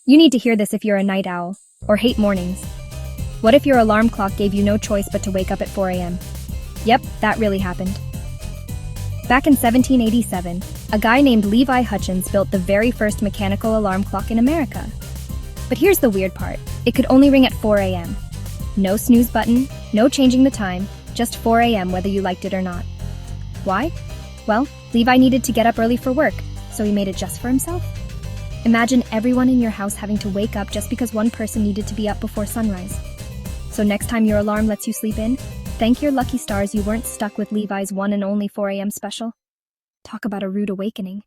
You need to hear this if you're a night owl, or hate mornings. What if your alarm clock gave you no choice but to wake up at 4 a.m.? Yep, that really happened. Back in 1787, a guy named Levi Hutchins built the very first mechanical alarm clock in America. But here's the weird part. It could only ring at 4 a.m. No snooze button, no changing the time, just 4 a.m. whether you liked it or not. Why? Well, Levi needed to get up early for work, so he made it just for himself. Imagine everyone in your house having to wake up just because one person needed to be up before sunrise. So next time your alarm lets you sleep in, thank your lucky stars you weren't stuck with Levi's one and only 4 a.m. special. Talk about a rude awakening.